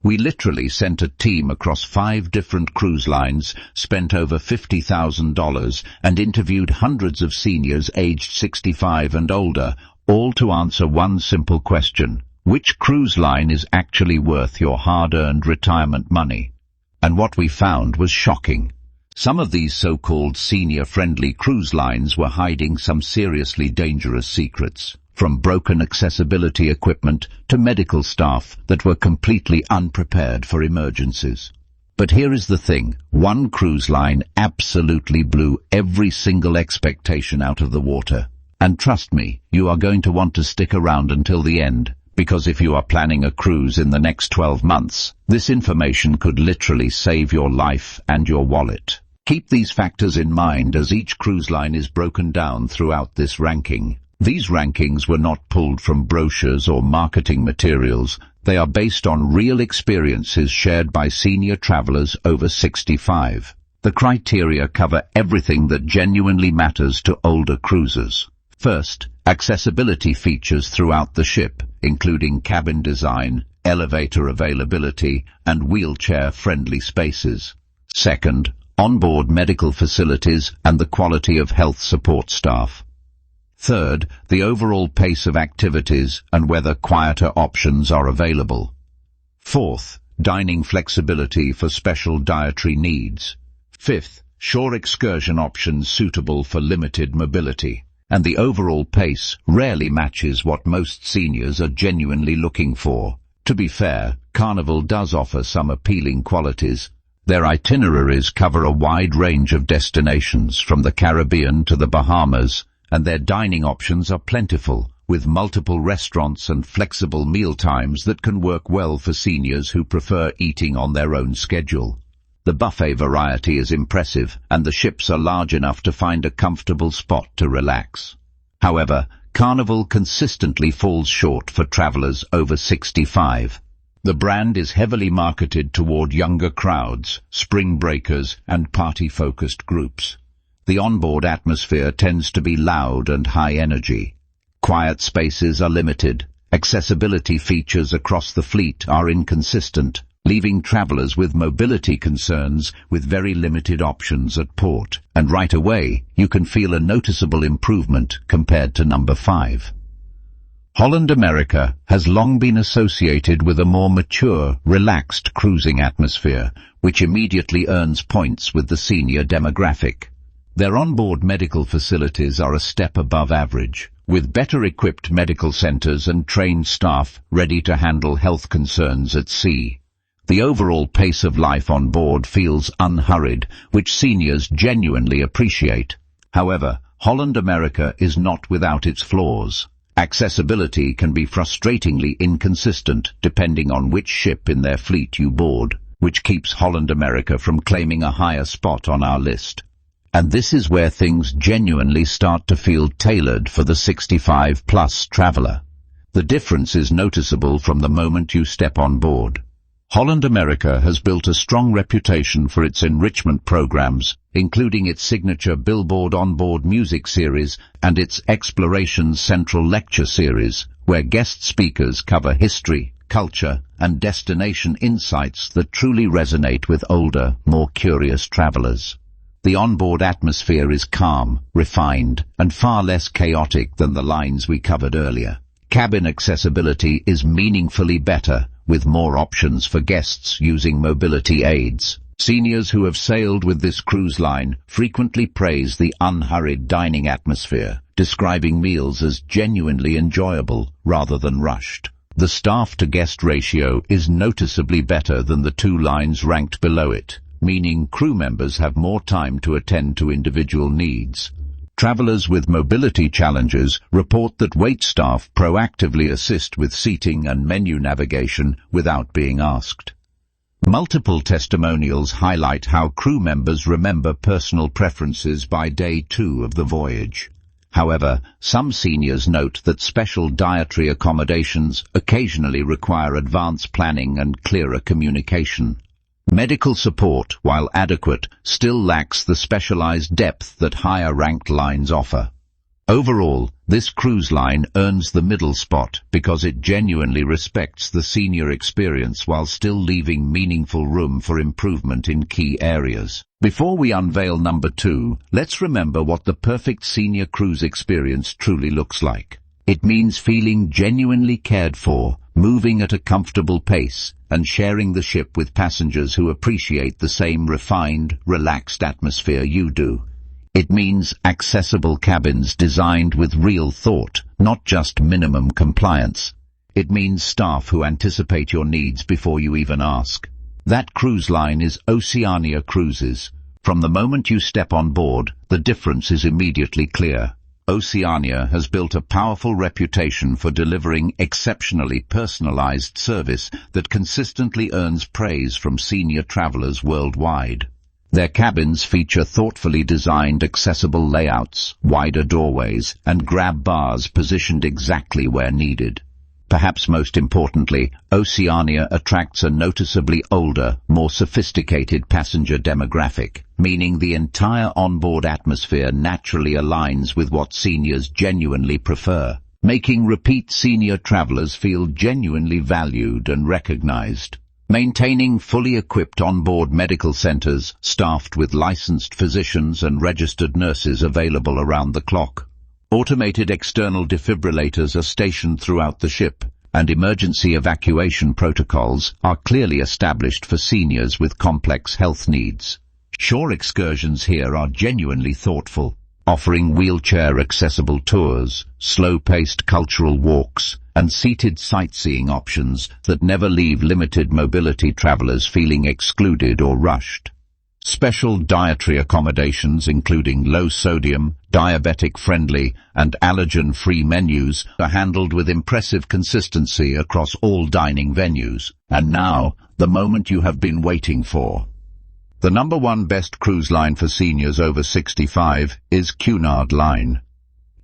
We literally sent a team across 5 different cruise lines, spent over $50,000, and interviewed hundreds of seniors aged 65 and older, all to answer one simple question: which cruise line is actually worth your hard-earned retirement money? And what we found was shocking. Some of these so-called senior-friendly cruise lines were hiding some seriously dangerous secrets, from broken accessibility equipment to medical staff that were completely unprepared for emergencies. But here is the thing: one cruise line absolutely blew every single expectation out of the water. And trust me, you are going to want to stick around until the end, because if you are planning a cruise in the next 12 months, this information could literally save your life and your wallet. Keep these factors in mind as each cruise line is broken down throughout this ranking. These rankings were not pulled from brochures or marketing materials. They are based on real experiences shared by senior travelers over 65. The criteria cover everything that genuinely matters to older cruisers. First, accessibility features throughout the ship, including cabin design, elevator availability, and wheelchair-friendly spaces. Second, onboard medical facilities and the quality of health support staff. Third, the overall pace of activities and whether quieter options are available. Fourth, dining flexibility for special dietary needs. Fifth, shore excursion options suitable for limited mobility. And the overall pace rarely matches what most seniors are genuinely looking for. To be fair, Carnival does offer some appealing qualities. Their itineraries cover a wide range of destinations, from the Caribbean to the Bahamas, and their dining options are plentiful, with multiple restaurants and flexible meal times that can work well for seniors who prefer eating on their own schedule. The buffet variety is impressive, and the ships are large enough to find a comfortable spot to relax. However, Carnival consistently falls short for travelers over 65. The brand is heavily marketed toward younger crowds, spring breakers, and party-focused groups. The onboard atmosphere tends to be loud and high energy. Quiet spaces are limited. Accessibility features across the fleet are inconsistent, leaving travelers with mobility concerns with very limited options at port. And right away, you can feel a noticeable improvement compared to number 5. Holland America has long been associated with a more mature, relaxed cruising atmosphere, which immediately earns points with the senior demographic. Their onboard medical facilities are a step above average, with better-equipped medical centers and trained staff ready to handle health concerns at sea. The overall pace of life on board feels unhurried, which seniors genuinely appreciate. However, Holland America is not without its flaws. Accessibility can be frustratingly inconsistent depending on which ship in their fleet you board, which keeps Holland America from claiming a higher spot on our list. And this is where things genuinely start to feel tailored for the 65-plus traveler. The difference is noticeable from the moment you step on board. Holland America has built a strong reputation for its enrichment programs, including its signature Billboard onboard music series and its Explorations Central Lecture series, where guest speakers cover history, culture, and destination insights that truly resonate with older, more curious travelers. The onboard atmosphere is calm, refined, and far less chaotic than the lines we covered earlier. Cabin accessibility is meaningfully better, with more options for guests using mobility aids. Seniors who have sailed with this cruise line frequently praise the unhurried dining atmosphere, describing meals as genuinely enjoyable rather than rushed. The staff-to-guest ratio is noticeably better than the 2 lines ranked below it, meaning crew members have more time to attend to individual needs. Travelers with mobility challenges report that waitstaff proactively assist with seating and menu navigation without being asked. Multiple testimonials highlight how crew members remember personal preferences by day 2 of the voyage. However, some seniors note that special dietary accommodations occasionally require advanced planning and clearer communication. Medical support, while adequate, still lacks the specialized depth that higher-ranked lines offer. Overall, this cruise line earns the middle spot because it genuinely respects the senior experience while still leaving meaningful room for improvement in key areas. Before we unveil number 2, let's remember what the perfect senior cruise experience truly looks like. It means feeling genuinely cared for, moving at a comfortable pace, and sharing the ship with passengers who appreciate the same refined, relaxed atmosphere you do. It means accessible cabins designed with real thought, not just minimum compliance. It means staff who anticipate your needs before you even ask. That cruise line is Oceania Cruises. From the moment you step on board, the difference is immediately clear. Oceania has built a powerful reputation for delivering exceptionally personalized service that consistently earns praise from senior travelers worldwide. Their cabins feature thoughtfully designed accessible layouts, wider doorways, and grab bars positioned exactly where needed. Perhaps most importantly, Oceania attracts a noticeably older, more sophisticated passenger demographic, meaning the entire onboard atmosphere naturally aligns with what seniors genuinely prefer, making repeat senior travelers feel genuinely valued and recognized. Maintaining fully equipped onboard medical centers, staffed with licensed physicians and registered nurses available around the clock. Automated external defibrillators are stationed throughout the ship, and emergency evacuation protocols are clearly established for seniors with complex health needs. Shore excursions here are genuinely thoughtful, offering wheelchair-accessible tours, slow-paced cultural walks, and seated sightseeing options that never leave limited mobility travelers feeling excluded or rushed. Special dietary accommodations including low-sodium, diabetic-friendly, and allergen-free menus are handled with impressive consistency across all dining venues. And now, the moment you have been waiting for. The number 1 best cruise line for seniors over 65 is Cunard Line.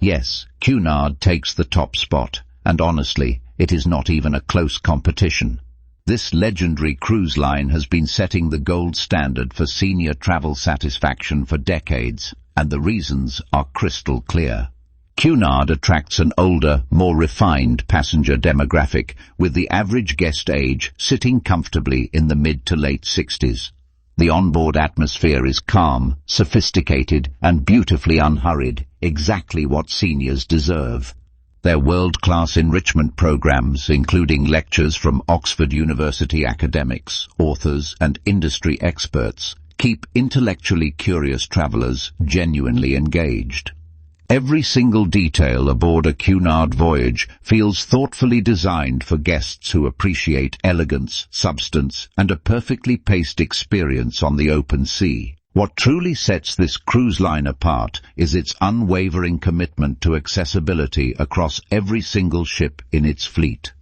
Yes, Cunard takes the top spot, and honestly, it is not even a close competition. This legendary cruise line has been setting the gold standard for senior travel satisfaction for decades, and the reasons are crystal clear. Cunard attracts an older, more refined passenger demographic, with the average guest age sitting comfortably in the mid to late 60s. The onboard atmosphere is calm, sophisticated, and beautifully unhurried, exactly what seniors deserve. Their world-class enrichment programs, including lectures from Oxford University academics, authors, and industry experts, keep intellectually curious travelers genuinely engaged. Every single detail aboard a Cunard voyage feels thoughtfully designed for guests who appreciate elegance, substance, and a perfectly paced experience on the open sea. What truly sets this cruise line apart is its unwavering commitment to accessibility across every single ship in its fleet.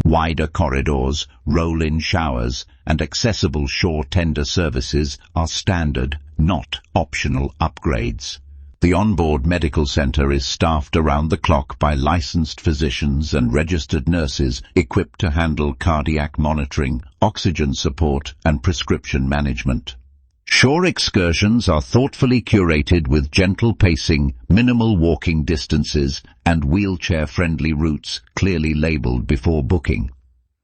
Wider corridors, roll-in showers, and accessible shore tender services are standard, not optional upgrades. The onboard medical center is staffed around the clock by licensed physicians and registered nurses equipped to handle cardiac monitoring, oxygen support, and prescription management. Shore excursions are thoughtfully curated with gentle pacing, minimal walking distances, and wheelchair-friendly routes clearly labeled before booking.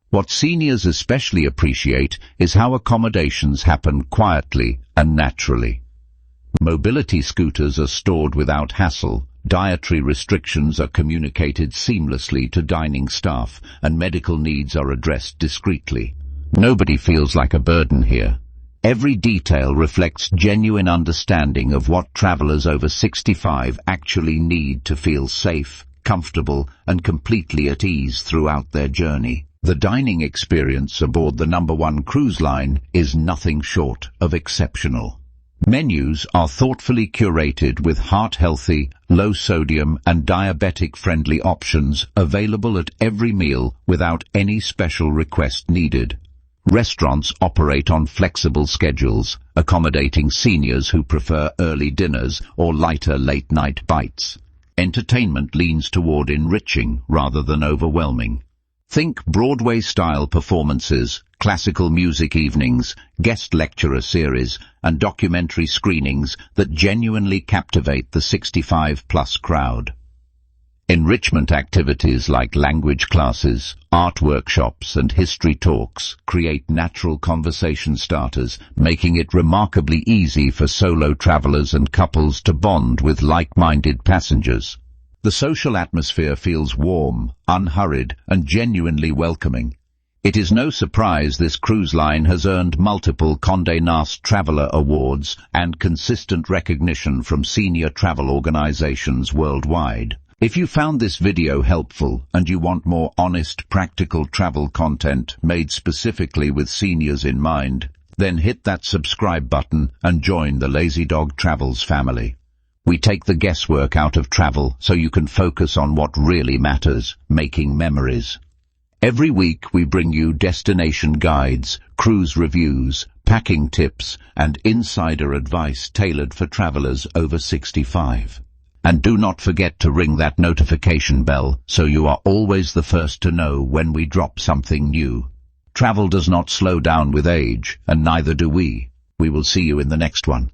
What seniors especially appreciate is how accommodations happen quietly and naturally. Mobility scooters are stored without hassle, dietary restrictions are communicated seamlessly to dining staff, and medical needs are addressed discreetly. Nobody feels like a burden here. Every detail reflects genuine understanding of what travelers over 65 actually need to feel safe, comfortable, and completely at ease throughout their journey. The dining experience aboard the number 1 cruise line is nothing short of exceptional. Menus are thoughtfully curated with heart-healthy, low-sodium and diabetic-friendly options available at every meal without any special request needed. Restaurants operate on flexible schedules, accommodating seniors who prefer early dinners or lighter late-night bites. Entertainment leans toward enriching rather than overwhelming. Think Broadway-style performances, classical music evenings, guest lecturer series, and documentary screenings that genuinely captivate the 65-plus crowd. Enrichment activities like language classes, art workshops, and history talks create natural conversation starters, making it remarkably easy for solo travelers and couples to bond with like-minded passengers. The social atmosphere feels warm, unhurried, and genuinely welcoming. It is no surprise this cruise line has earned multiple Condé Nast Traveler Awards and consistent recognition from senior travel organizations worldwide. If you found this video helpful and you want more honest, practical travel content made specifically with seniors in mind, then hit that subscribe button and join the Lazy Dog Travels family. We take the guesswork out of travel so you can focus on what really matters, making memories. Every week we bring you destination guides, cruise reviews, packing tips, and insider advice tailored for travelers over 65. And do not forget to ring that notification bell so you are always the first to know when we drop something new. Travel does not slow down with age, and neither do we. We will see you in the next one.